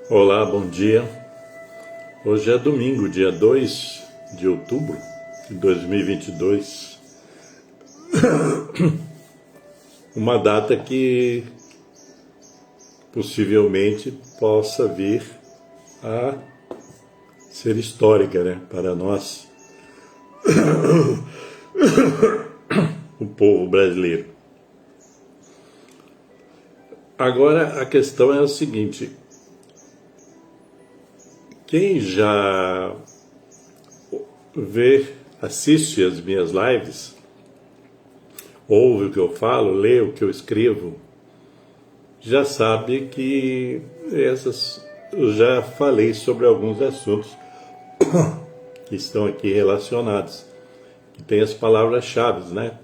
Olá, bom dia. Hoje é domingo, dia 2 de outubro de 2022. Uma data que possivelmente possa vir a ser histórica, né, para nós, o povo brasileiro. Agora a questão é o seguinte: quem já assiste as minhas lives, ouve o que eu falo, lê o que eu escrevo, já sabe que eu já falei sobre alguns assuntos que estão aqui relacionados, que tem as palavras-chave, né?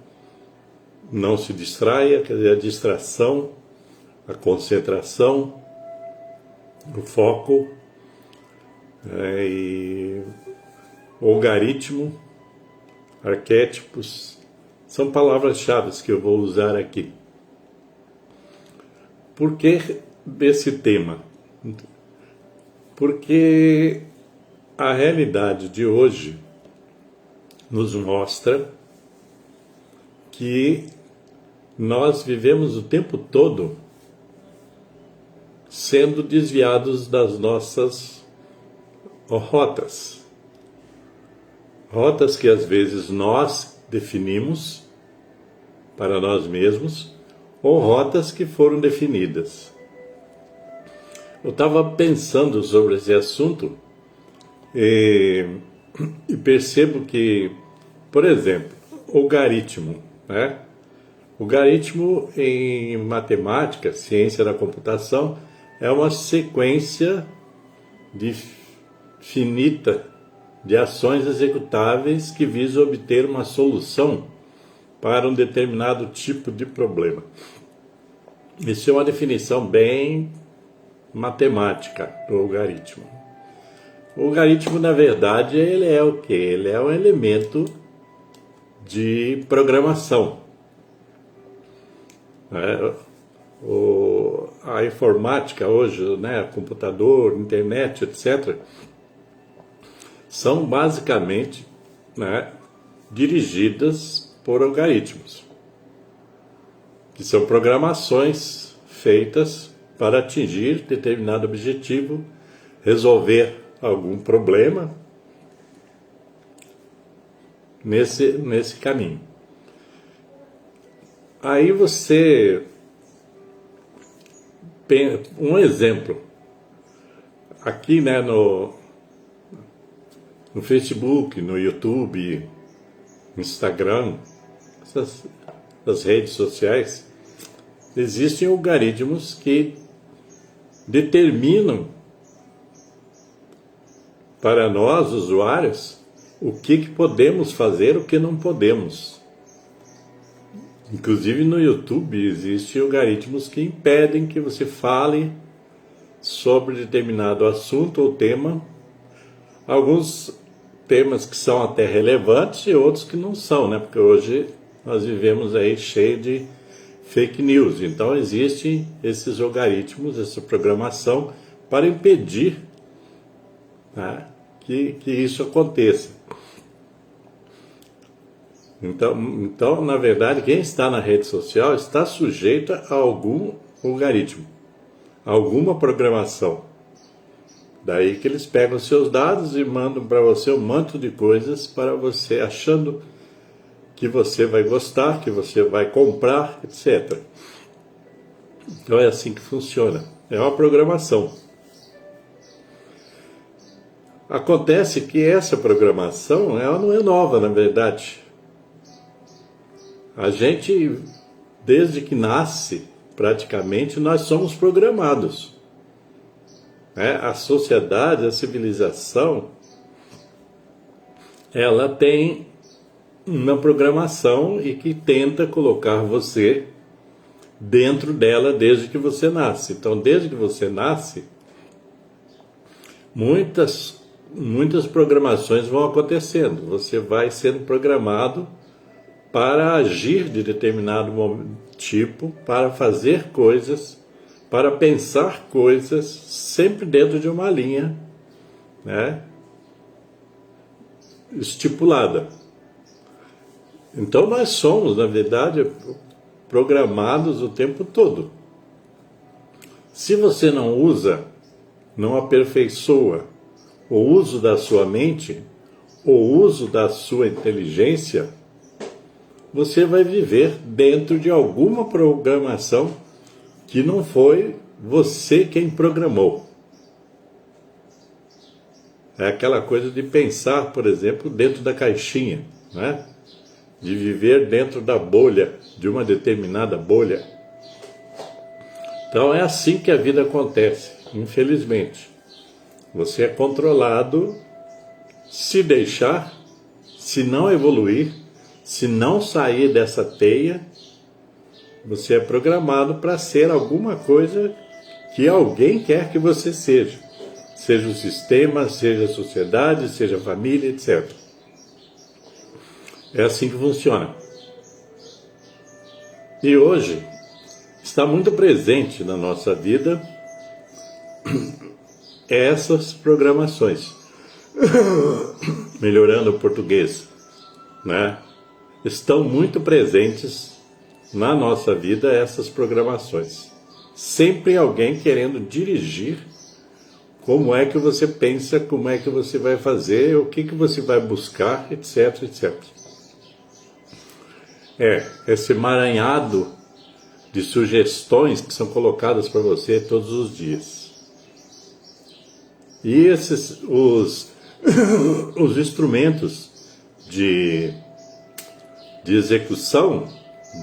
Não se distraia, quer dizer, a distração, a concentração, o foco, e algoritmo, arquétipos, são palavras-chave que eu vou usar aqui. Por que desse tema? Porque a realidade de hoje nos mostra que nós vivemos o tempo todo sendo desviados das nossas rotas que às vezes nós definimos para nós mesmos, ou rotas que foram definidas. Eu estava pensando sobre esse assunto e percebo que, por exemplo, algoritmo, né? O algoritmo em matemática, ciência da computação, é uma sequência finita de ações executáveis que visam obter uma solução para um determinado tipo de problema. Isso é uma definição bem matemática do algoritmo. O algoritmo, na verdade, ele é o quê? Ele é um elemento de programação. A informática hoje, né, computador, internet, etc., são basicamente, né, dirigidas por algoritmos, que são programações feitas para atingir determinado objetivo, resolver algum problema nesse caminho. Aí um exemplo, aqui, né, no Facebook, no YouTube, no Instagram, essas redes sociais, existem algoritmos que determinam para nós, usuários, o que podemos fazer, o que não podemos. Inclusive no YouTube existem algoritmos que impedem que você fale sobre determinado assunto ou tema. Alguns temas que são até relevantes e outros que não são, né? Porque hoje nós vivemos aí cheio de fake news. Então existem esses algoritmos, essa programação para impedir, né, que isso aconteça. Então, na verdade, quem está na rede social está sujeito a algum algoritmo, alguma programação. Daí que eles pegam seus dados e mandam para você um monte de coisas para você, achando que você vai gostar, que você vai comprar, etc. Então é assim que funciona. É uma programação. Acontece que essa programação, ela não é nova, na verdade. A gente, desde que nasce, praticamente, nós somos programados. A sociedade, a civilização, ela tem uma programação e que tenta colocar você dentro dela desde que você nasce. Então, desde que você nasce, muitas programações vão acontecendo. Você vai sendo programado para agir de determinado tipo, para fazer coisas para pensar coisas sempre dentro de uma linha, né, estipulada. Então nós somos, na verdade, programados o tempo todo. Se você não usa, não aperfeiçoa o uso da sua mente, o uso da sua inteligência, você vai viver dentro de alguma programação que não foi você quem programou. É aquela coisa de pensar, por exemplo, dentro da caixinha, né? De viver dentro da bolha, de uma determinada bolha. Então é assim que a vida acontece, infelizmente. Você é controlado, se deixar, se não evoluir, se não sair dessa teia, você é programado para ser alguma coisa que alguém quer que você seja. Seja o sistema, seja a sociedade, seja a família, etc. É assim que funciona. E hoje está muito presente na nossa vida essas programações. Melhorando o português, né? Estão muito presentes na nossa vida essas programações. Sempre alguém querendo dirigir como é que você pensa, como é que você vai fazer, o que você vai buscar, etc, etc. Esse emaranhado de sugestões que são colocadas para você todos os dias. E os instrumentos de execução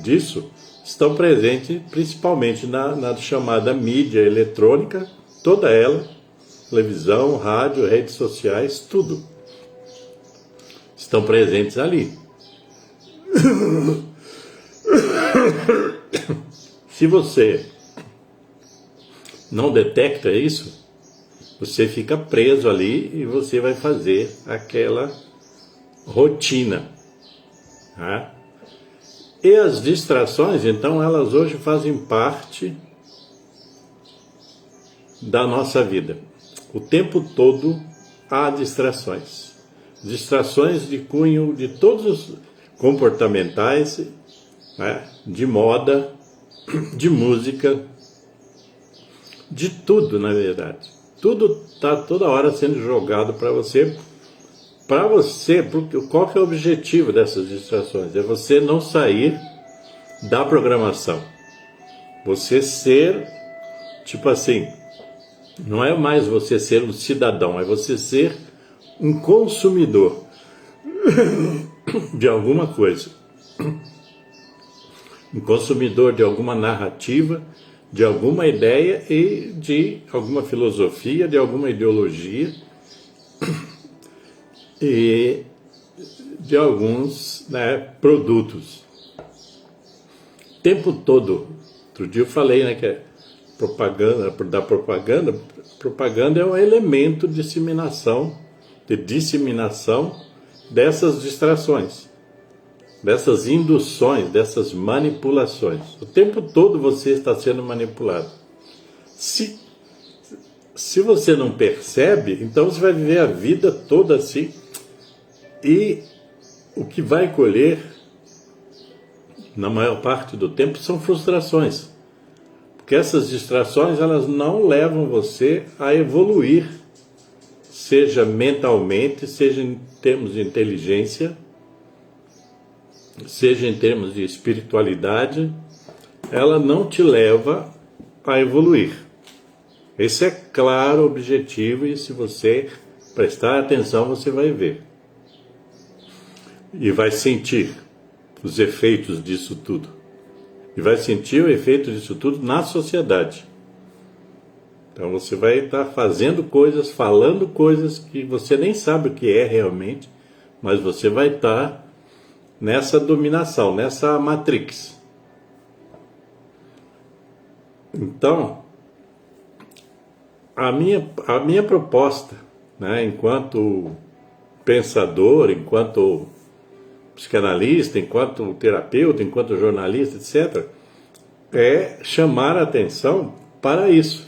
disso estão presentes principalmente na chamada mídia eletrônica, toda ela, televisão, rádio, redes sociais, tudo. Estão presentes ali. Se você não detecta isso, você fica preso ali e você vai fazer aquela rotina. Tá? E as distrações, então, elas hoje fazem parte da nossa vida. O tempo todo há distrações. Distrações de cunho de todos os comportamentais, né? De moda, de música, de tudo, na verdade. Tudo está toda hora sendo jogado para você. Porque qual que é o objetivo dessas distrações? É você não sair da programação. Você ser, tipo assim, não é mais você ser um cidadão, é você ser um consumidor de alguma coisa. Um consumidor de alguma narrativa, de alguma ideia e de alguma filosofia, de alguma ideologia e de alguns, né, produtos. O tempo todo. Outro dia eu falei, né, que é propaganda é um elemento de disseminação dessas distrações, dessas induções, dessas manipulações. O tempo todo você está sendo manipulado. Se você não percebe, então você vai viver a vida toda assim, e o que vai colher, na maior parte do tempo, são frustrações. Porque essas distrações, elas não levam você a evoluir, seja mentalmente, seja em termos de inteligência, seja em termos de espiritualidade, ela não te leva a evoluir. Esse é claro o objetivo, e se você prestar atenção, você vai ver. E vai sentir os efeitos disso tudo. E vai sentir o efeito disso tudo na sociedade. Então você vai estar fazendo coisas, falando coisas que você nem sabe o que é realmente, mas você vai estar nessa dominação, nessa matrix. Então, a minha proposta, né, enquanto pensador, enquanto psicanalista, enquanto terapeuta, enquanto jornalista, etc., é chamar a atenção para isso.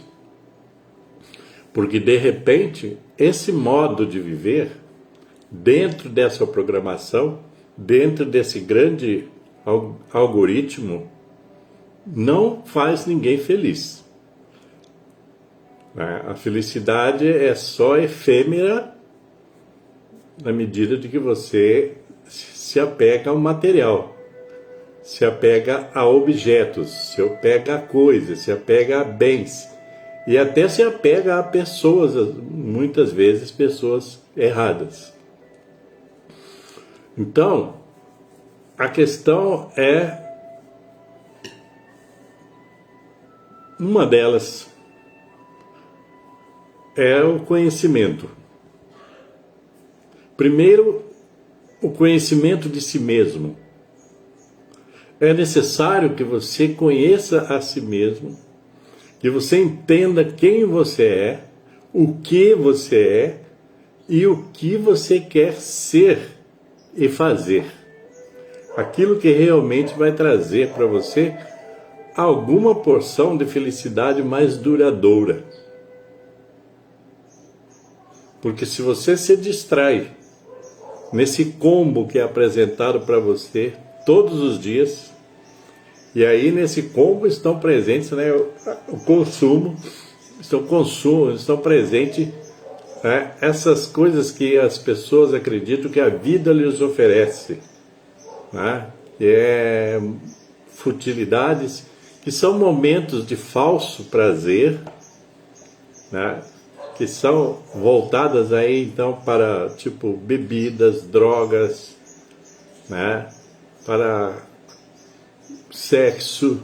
Porque, de repente, esse modo de viver, dentro dessa programação, dentro desse grande algoritmo, não faz ninguém feliz. A felicidade é só efêmera na medida de que você se apega ao material, se apega a objetos, se apega a coisas, se apega a bens e até se apega a pessoas, muitas vezes pessoas erradas. Então, a questão é uma delas é o conhecimento. Primeiro, o conhecimento de si mesmo. É necessário que você conheça a si mesmo, que você entenda quem você é, o que você é e o que você quer ser e fazer. Aquilo que realmente vai trazer para você alguma porção de felicidade mais duradoura. Porque se você se distrai nesse combo que é apresentado para você todos os dias, e aí nesse combo estão presentes, né, o consumo, estão presentes, né, essas coisas que as pessoas acreditam que a vida lhes oferece, né, que é futilidades, que são momentos de falso prazer, né, que são voltadas aí então para tipo bebidas, drogas, né, para sexo,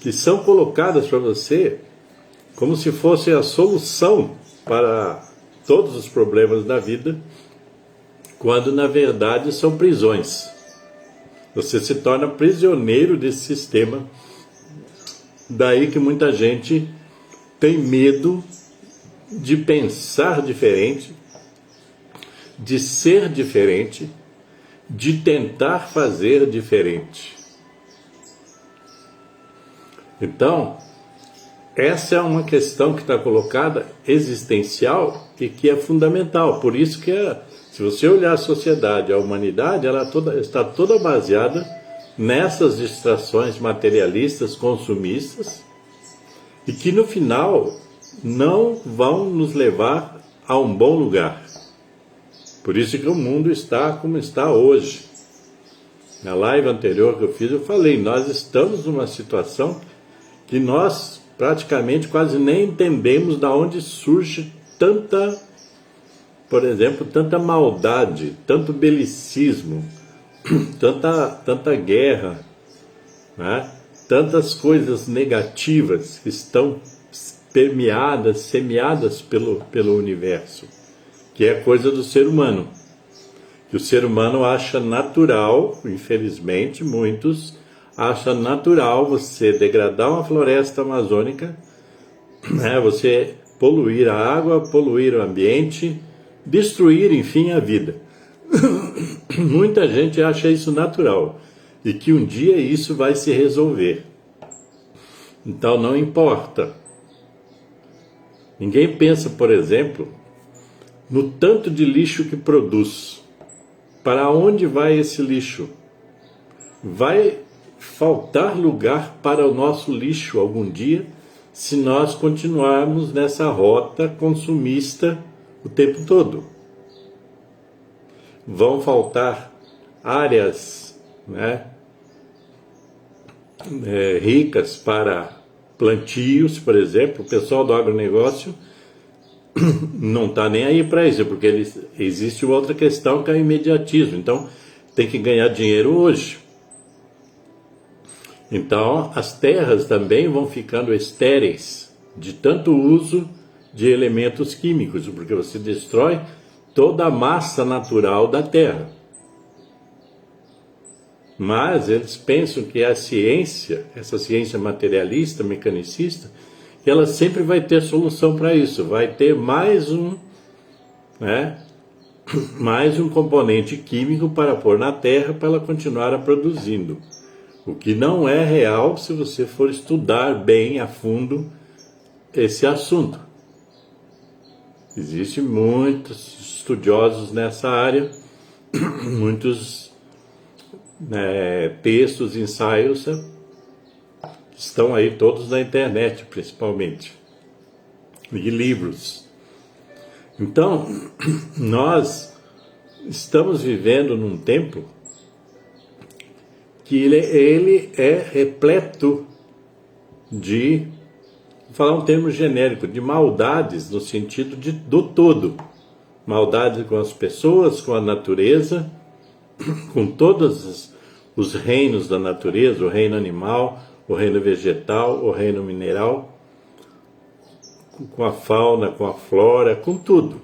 que são colocadas para você como se fosse a solução para todos os problemas da vida, quando na verdade são prisões. Você se torna prisioneiro desse sistema. Daí que muita gente tem medo de pensar diferente, de ser diferente, de tentar fazer diferente. Então, essa é uma questão que está colocada existencial e que é fundamental. Por isso que, se você olhar a sociedade, a humanidade, ela está toda baseada nessas distrações materialistas, consumistas, e que no final não vão nos levar a um bom lugar. Por isso que o mundo está como está hoje. Na live anterior que eu fiz, eu falei, nós estamos numa situação que nós praticamente quase nem entendemos de onde surge tanta, por exemplo, tanta maldade, tanto belicismo, tanta guerra, né? Tantas coisas negativas que estão permeadas, semeadas pelo universo, que é coisa do ser humano. Que o ser humano acha natural, infelizmente, muitos acham natural você degradar uma floresta amazônica, né, você poluir a água, poluir o ambiente, destruir, enfim, a vida. Muita gente acha isso natural e que um dia isso vai se resolver. Então não importa. Ninguém pensa, por exemplo, no tanto de lixo que produz. Para onde vai esse lixo? Vai faltar lugar para o nosso lixo algum dia se nós continuarmos nessa rota consumista o tempo todo. Vão faltar áreas, né, ricas para plantios, por exemplo. O pessoal do agronegócio não está nem aí para isso, porque existe outra questão que é o imediatismo. Então, tem que ganhar dinheiro hoje. Então, as terras também vão ficando estéreis de tanto uso de elementos químicos, porque você destrói toda a massa natural da terra. Mas eles pensam que a ciência, essa ciência materialista, mecanicista, ela sempre vai ter solução para isso, vai ter mais um componente químico para pôr na terra para ela continuar a produzindo. O que não é real se você for estudar bem a fundo esse assunto. Existem muitos estudiosos nessa área, muitos textos, ensaios, estão aí todos na internet, principalmente, e livros. Então, nós estamos vivendo num tempo que ele é repleto de, vou falar um termo genérico, de maldades no sentido do todo. Maldade com as pessoas, com a natureza, com todos os reinos da natureza, o reino animal, o reino vegetal, o reino mineral, com a fauna, com a flora, com tudo.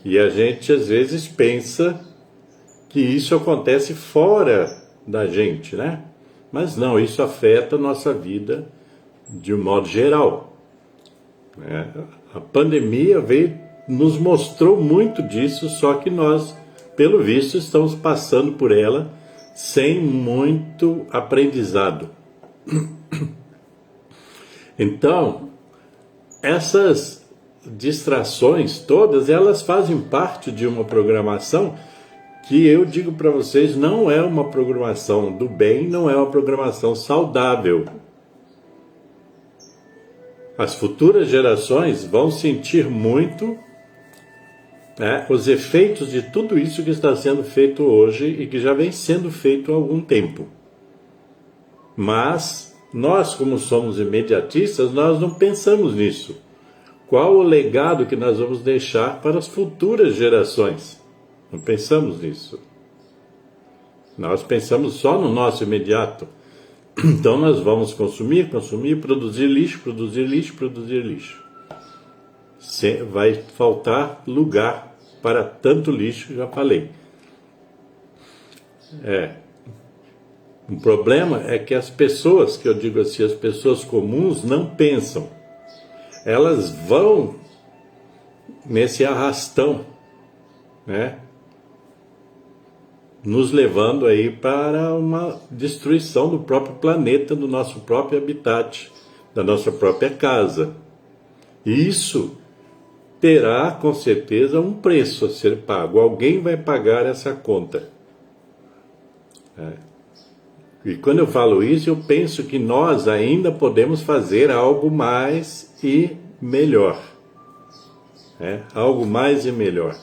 E a gente às vezes pensa que isso acontece fora da gente, né? Mas não, isso afeta a nossa vida de um modo geral. A pandemia nos mostrou muito disso, só que nós, pelo visto, estamos passando por ela sem muito aprendizado. Então, essas distrações todas, elas fazem parte de uma programação que eu digo para vocês, não é uma programação do bem, não é uma programação saudável. As futuras gerações vão sentir muito os efeitos de tudo isso que está sendo feito hoje e que já vem sendo feito há algum tempo. Mas nós, como somos imediatistas, nós não pensamos nisso. Qual o legado que nós vamos deixar para as futuras gerações? Não pensamos nisso. Nós pensamos só no nosso imediato. Então nós vamos consumir, produzir lixo. Vai faltar lugar para tanto lixo, já falei. O problema é que as pessoas, que eu digo assim, as pessoas comuns não pensam. Elas vão nesse arrastão, nos levando aí para uma destruição do próprio planeta, do nosso próprio habitat, da nossa própria casa. E isso terá, com certeza, um preço a ser pago. Alguém vai pagar essa conta. E quando eu falo isso, eu penso que nós ainda podemos fazer algo mais e melhor. Algo mais e melhor.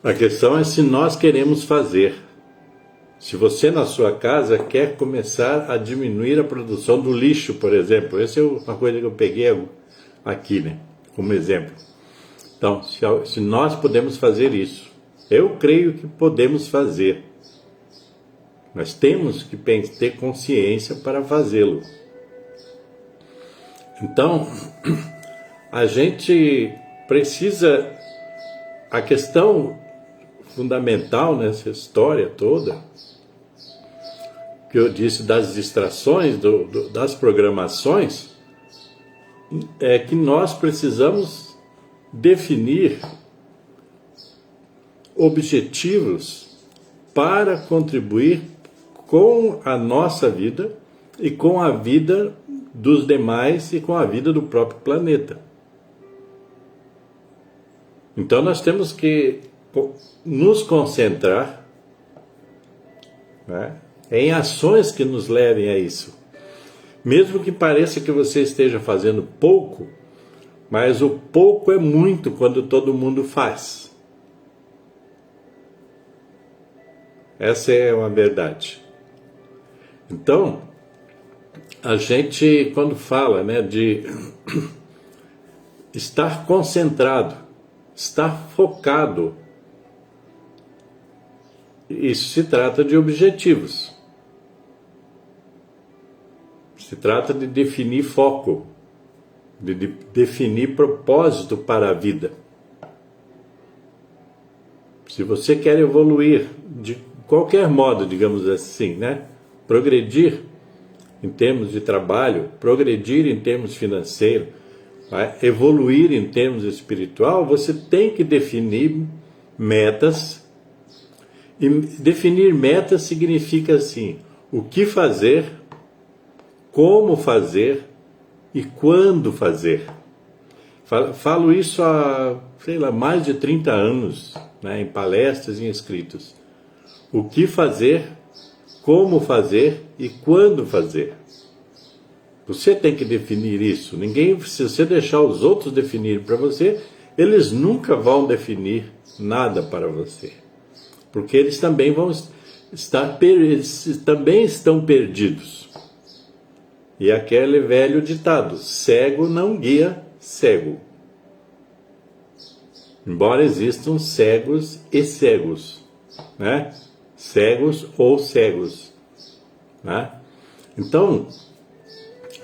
A questão é se nós queremos fazer. Se você na sua casa quer começar a diminuir a produção do lixo, por exemplo. Essa é uma coisa que eu peguei aqui, como exemplo. Então, se nós podemos fazer isso, eu creio que podemos fazer. Nós temos que ter consciência para fazê-lo. Então, a gente precisa... A questão fundamental nessa história toda, que eu disse das distrações, das programações, é que nós precisamos definir objetivos para contribuir com a nossa vida e com a vida dos demais e com a vida do próprio planeta. Então nós temos que nos concentrar em ações que nos levem a isso. Mesmo que pareça que você esteja fazendo pouco, mas o pouco é muito quando todo mundo faz. Essa é uma verdade. Então, a gente, quando fala de estar concentrado, estar focado, isso se trata de objetivos. Se trata de definir foco, de definir propósito para a vida. Se você quer evoluir de qualquer modo, digamos assim, progredir em termos de trabalho, progredir em termos financeiros, evoluir em termos espiritual, você tem que definir metas E definir metas significa assim, o que fazer, como fazer e quando fazer. Falo isso há, sei lá, mais de 30 anos, né, em palestras e em escritos. O que fazer, como fazer e quando fazer. Você tem que definir isso. Ninguém, se você deixar os outros definirem para você, eles nunca vão definir nada para você. Porque eles também vão estar, eles também estão perdidos. E aquele velho ditado, cego não guia cego. Embora existam cegos e cegos, né? Cegos ou cegos, né? Então,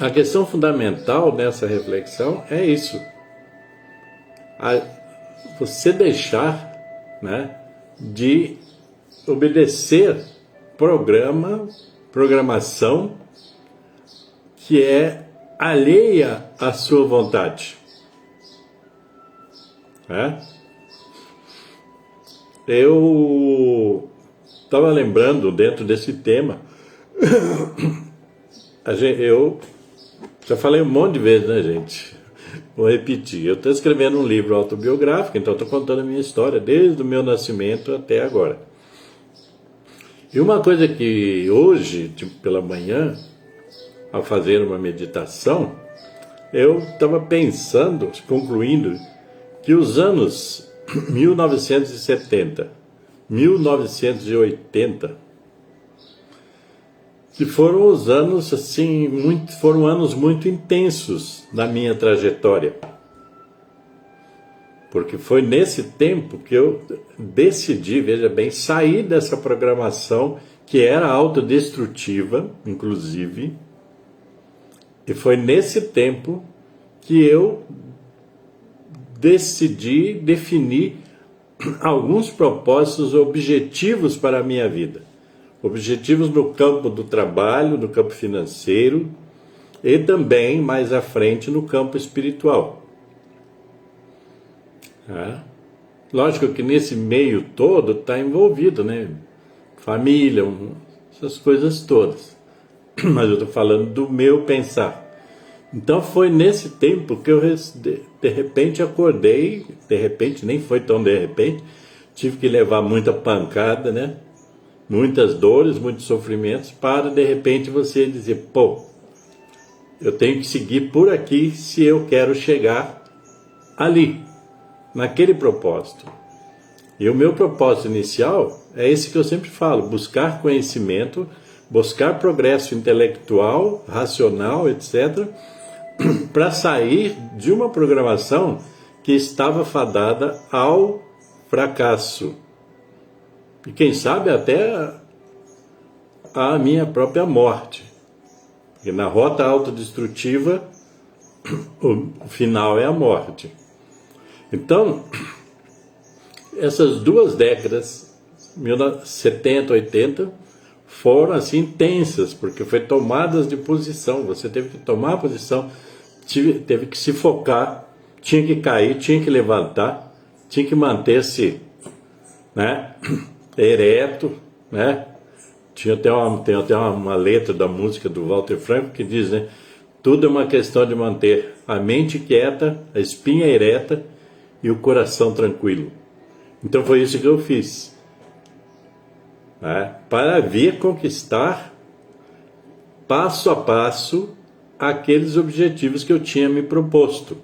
a questão fundamental nessa reflexão é isso. Você deixar, né, de obedecer programação que é alheia à sua vontade. Né? Eu estava lembrando dentro desse tema, eu já falei um monte de vezes, né, gente? Vou repetir. Eu estou escrevendo um livro autobiográfico, então estou contando a minha história desde o meu nascimento até agora. E uma coisa que hoje, tipo, pela manhã, ao fazer uma meditação, eu estava pensando, concluindo, que os anos 1970, 1980, que foram os anos assim, foram anos muito intensos na minha trajetória. Porque foi nesse tempo que eu decidi, veja bem, sair dessa programação que era autodestrutiva, inclusive. E foi nesse tempo que eu decidi definir alguns propósitos, objetivos para a minha vida. Objetivos no campo do trabalho, no campo financeiro e também, mais à frente, no campo espiritual. Lógico que nesse meio todo está envolvido, né? Família, essas coisas todas. Mas eu estou falando do meu pensar. Então foi nesse tempo que eu de repente acordei, de repente, nem foi tão de repente, tive que levar muita pancada, né? Muitas dores, muitos sofrimentos, para de repente você dizer, pô, eu tenho que seguir por aqui se eu quero chegar ali, naquele propósito. E o meu propósito inicial é esse que eu sempre falo, buscar conhecimento, buscar progresso intelectual, racional, etc., para sair de uma programação que estava fadada ao fracasso. E quem sabe até a minha própria morte. Porque na rota autodestrutiva, o final é a morte. Então, essas 2 décadas, 70, 80, foram assim intensas, porque foi tomadas de posição. Você teve que tomar posição, teve que se focar, tinha que cair, tinha que levantar, tinha que manter-se, né, ereto, né? Tem até uma letra da música do Walter Franco que diz, né? Tudo é uma questão de manter a mente quieta, a espinha ereta e o coração tranquilo. Então foi isso que eu fiz, né? Para vir conquistar passo a passo aqueles objetivos que eu tinha me proposto.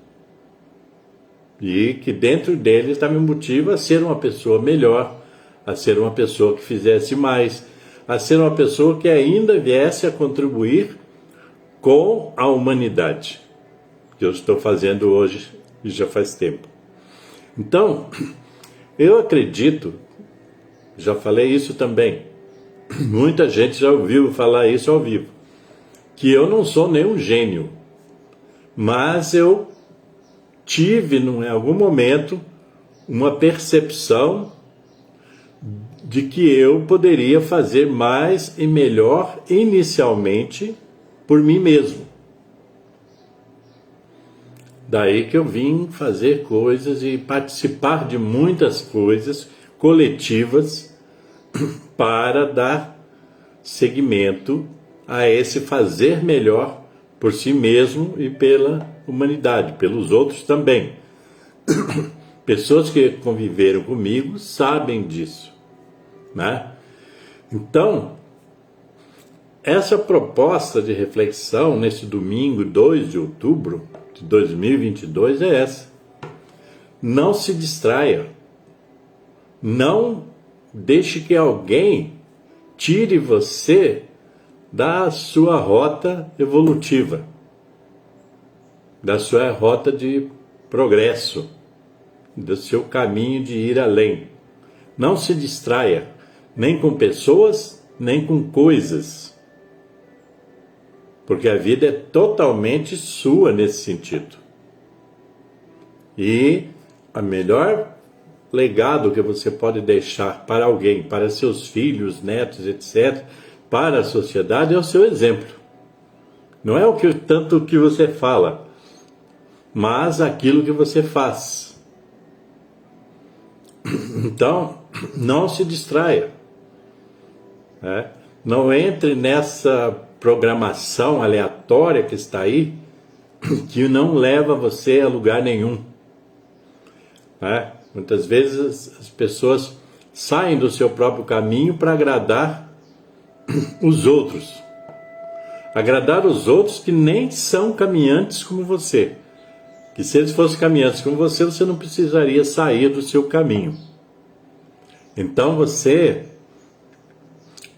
E que dentro deles está me motiva a ser uma pessoa melhor, a ser uma pessoa que fizesse mais, a ser uma pessoa que ainda viesse a contribuir com a humanidade, que eu estou fazendo hoje e já faz tempo. Então, eu acredito, já falei isso também, muita gente já ouviu falar isso ao vivo, que eu não sou nenhum gênio, mas eu tive, em algum momento, uma percepção de que eu poderia fazer mais e melhor inicialmente por mim mesmo. Daí que eu vim fazer coisas e participar de muitas coisas coletivas, para dar seguimento a esse fazer melhor por si mesmo e pela humanidade, pelos outros também. Pessoas que conviveram comigo sabem disso, né? Então, essa proposta de reflexão nesse domingo 2 de outubro de 2022 é essa. Não se distraia. Não deixe que alguém tire você da sua rota evolutiva, da sua rota de progresso, do seu caminho de ir além. Não se distraia, nem com pessoas, nem com coisas, porque a vida é totalmente sua nesse sentido. E o melhor legado que você pode deixar para alguém, para seus filhos, netos, etc., para a sociedade, é o seu exemplo. Não é tanto o que você fala, mas aquilo que você faz. Então, não se distraia, né? Não entre nessa programação aleatória que está aí, que não leva você a lugar nenhum, né? Muitas vezes as pessoas saem do seu próprio caminho para agradar os outros. Agradar os outros que nem são caminhantes como você. Que se eles fossem caminhantes como você, você não precisaria sair do seu caminho. Então você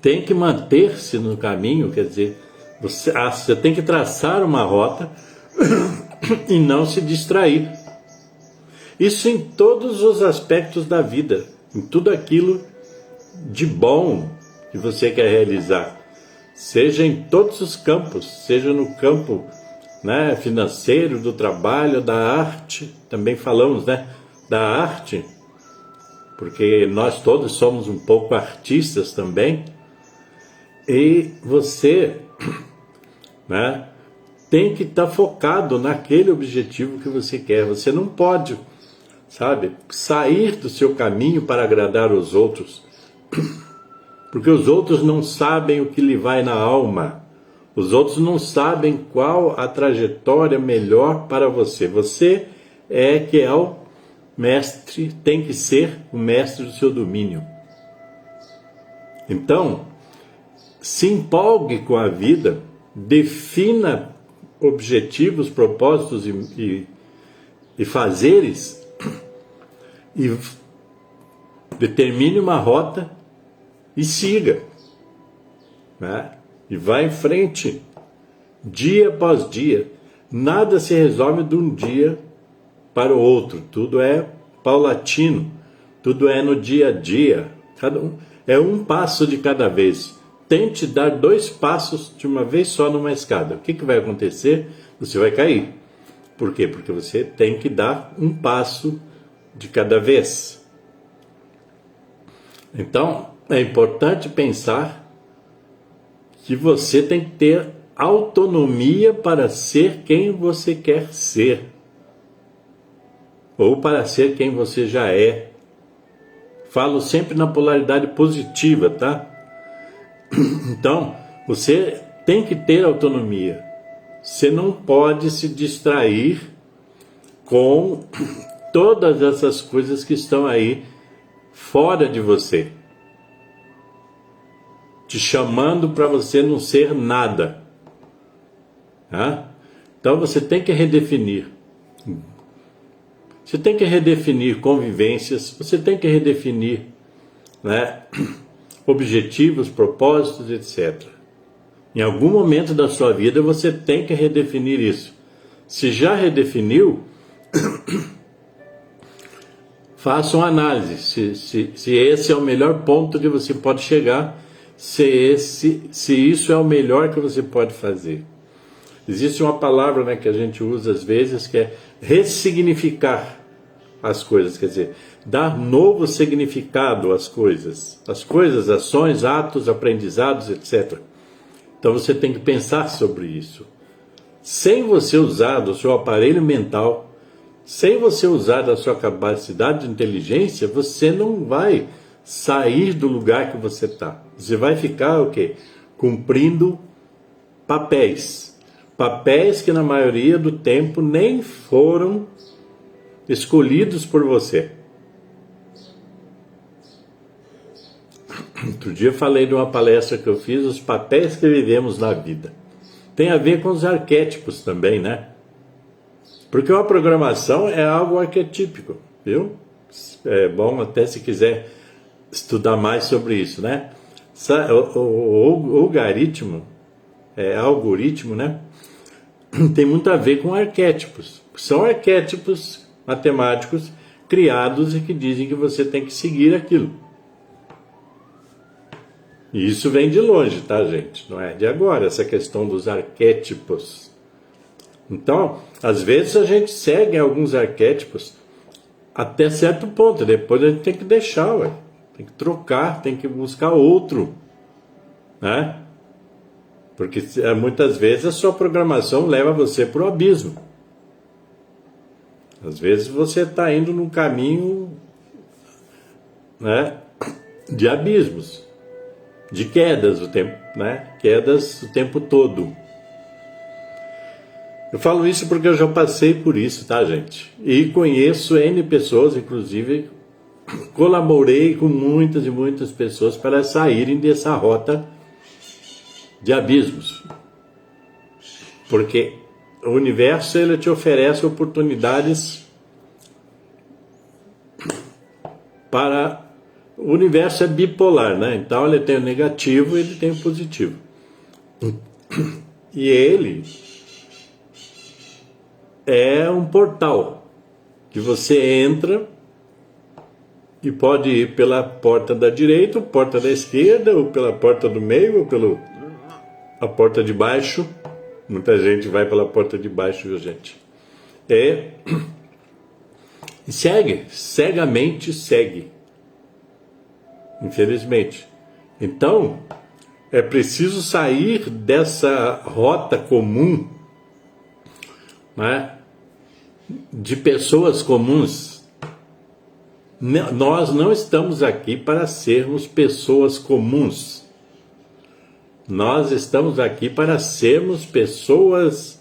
tem que manter-se no caminho, quer dizer, você tem que traçar uma rota e não se distrair. Isso em todos os aspectos da vida, em tudo aquilo de bom que você quer realizar, seja em todos os campos, seja no campo, né, financeiro, do trabalho, da arte. Também falamos, né, da arte, porque nós todos somos um pouco artistas também. E você, né, tem que estar focado naquele objetivo que você quer. Você não pode, sabe, sair do seu caminho para agradar os outros, porque os outros não sabem o que lhe vai na alma. Os outros não sabem qual a trajetória melhor para você. Você que é o mestre, tem que ser o mestre do seu domínio. Então, se empolgue com a vida, defina objetivos, propósitos e fazeres, e determine uma rota e siga, né? E vá em frente, dia após dia. Nada se resolve de um dia para o outro, tudo é paulatino, tudo é no dia a dia, é um passo de cada vez. Tente dar 2 passos de uma vez só numa escada. O que vai acontecer? Você vai cair. Por quê? Porque você tem que dar um passo de cada vez. Então, é importante pensar que você tem que ter autonomia para ser quem você quer ser, ou para ser quem você já é. Falo sempre na polaridade positiva, tá? Então, você tem que ter autonomia. Você não pode se distrair com todas essas coisas que estão aí fora de você, te chamando para você não ser nada, tá? Então você tem que redefinir. Você tem que redefinir convivências, você tem que redefinir, né, objetivos, propósitos, etc. Em algum momento da sua vida você tem que redefinir isso. Se já redefiniu, faça uma análise se esse é o melhor ponto que você pode chegar, se isso é o melhor que você pode fazer. Existe uma palavra, né, que a gente usa às vezes, que é ressignificar as coisas, quer dizer, dar novo significado às coisas, ações, atos, aprendizados, etc. Então você tem que pensar sobre isso. Sem você usar do seu aparelho mental, sem você usar da sua capacidade de inteligência, você não vai sair do lugar que você está. Você vai ficar o quê? Cumprindo papéis. Papéis que na maioria do tempo nem foram escolhidos por você. Outro dia eu falei de uma palestra que eu fiz, os papéis que vivemos na vida. Tem a ver com os arquétipos também, né? Porque uma programação é algo arquetípico, viu? É bom até se quiser estudar mais sobre isso, né? O algoritmo, né? Tem muito a ver com arquétipos. São arquétipos matemáticos criados e que dizem que você tem que seguir aquilo. E isso vem de longe, tá, gente? Não é de agora, essa questão dos arquétipos. Então, às vezes a gente segue alguns arquétipos até certo ponto, depois a gente tem que deixar, ué. Tem que trocar, tem que buscar outro, né? Porque muitas vezes a sua programação leva você para o abismo. Às vezes você está indo num caminho, né, de abismos, de quedas o tempo, né? Quedas o tempo todo. Eu falo isso porque eu já passei por isso, tá, gente? E conheço N pessoas, inclusive colaborei com muitas e muitas pessoas para saírem dessa rota de abismos. Porque o universo, ele te oferece oportunidades para... O universo é bipolar, né? Então ele tem o negativo e ele tem o positivo. E ele é um portal que você entra e pode ir pela porta da direita, ou porta da esquerda, ou pela porta do meio, ou pela porta de baixo. Muita gente vai pela porta de baixo, viu, gente? E segue, cegamente segue. Infelizmente. Então, é preciso sair dessa rota comum, né, de pessoas comuns. Nós não estamos aqui para sermos pessoas comuns. Nós estamos aqui para sermos pessoas,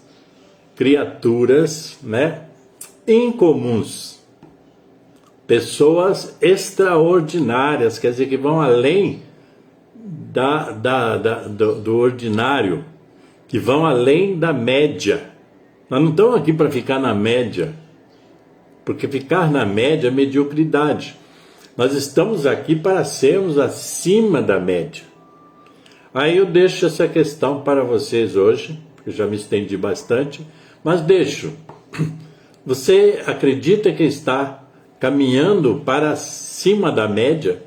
criaturas, né, incomuns. Pessoas extraordinárias, quer dizer, que vão além do ordinário, que vão além da média. Nós não estamos aqui para ficar na média, porque ficar na média é mediocridade. Nós estamos aqui para sermos acima da média. Aí eu deixo essa questão para vocês hoje, porque eu já me estendi bastante, mas deixo. Você acredita que está caminhando para cima da média?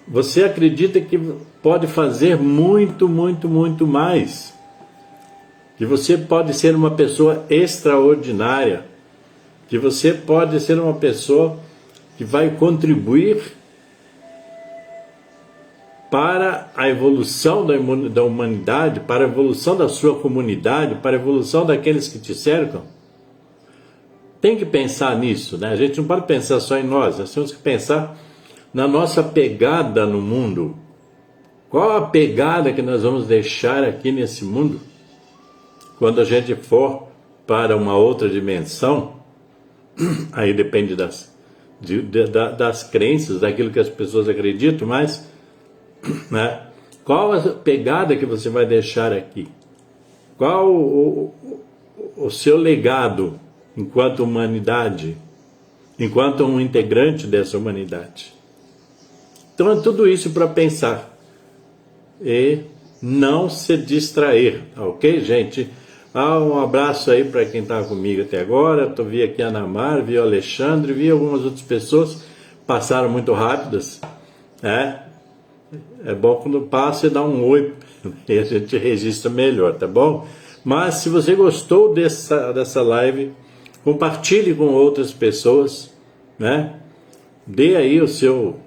Você acredita que pode fazer muito, muito, muito mais? Que você pode ser uma pessoa extraordinária? Que você pode ser uma pessoa que vai contribuir para a evolução da humanidade, para a evolução da sua comunidade, para a evolução daqueles que te cercam? Tem que pensar nisso, né? A gente não pode pensar só em nós temos que pensar na nossa pegada no mundo. Qual a pegada que nós vamos deixar aqui nesse mundo? Quando a gente for para uma outra dimensão, aí depende das crenças, daquilo que as pessoas acreditam, mas, né? Qual a pegada que você vai deixar aqui? Qual o seu legado enquanto humanidade, enquanto um integrante dessa humanidade? Então é tudo isso para pensar e não se distrair, ok, gente? Um abraço aí para quem está comigo até agora. Vi aqui a Ana Mar, vi o Alexandre, vi algumas outras pessoas, passaram muito rápidas, né? É bom quando passa e dá um oi e a gente registra melhor, tá bom? Mas se você gostou dessa live, compartilhe com outras pessoas, né? Dê aí o seu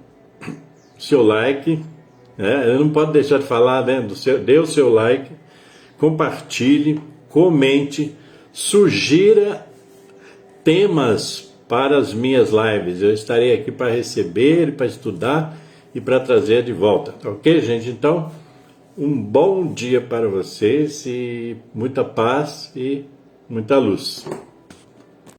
like, né? Eu não posso deixar de falar, né? Dê o seu like, compartilhe, comente, sugira temas para as minhas lives. Eu estarei aqui para receber, para estudar e para trazer de volta. Tá ok, gente? Então, um bom dia para vocês e muita paz e muita luz.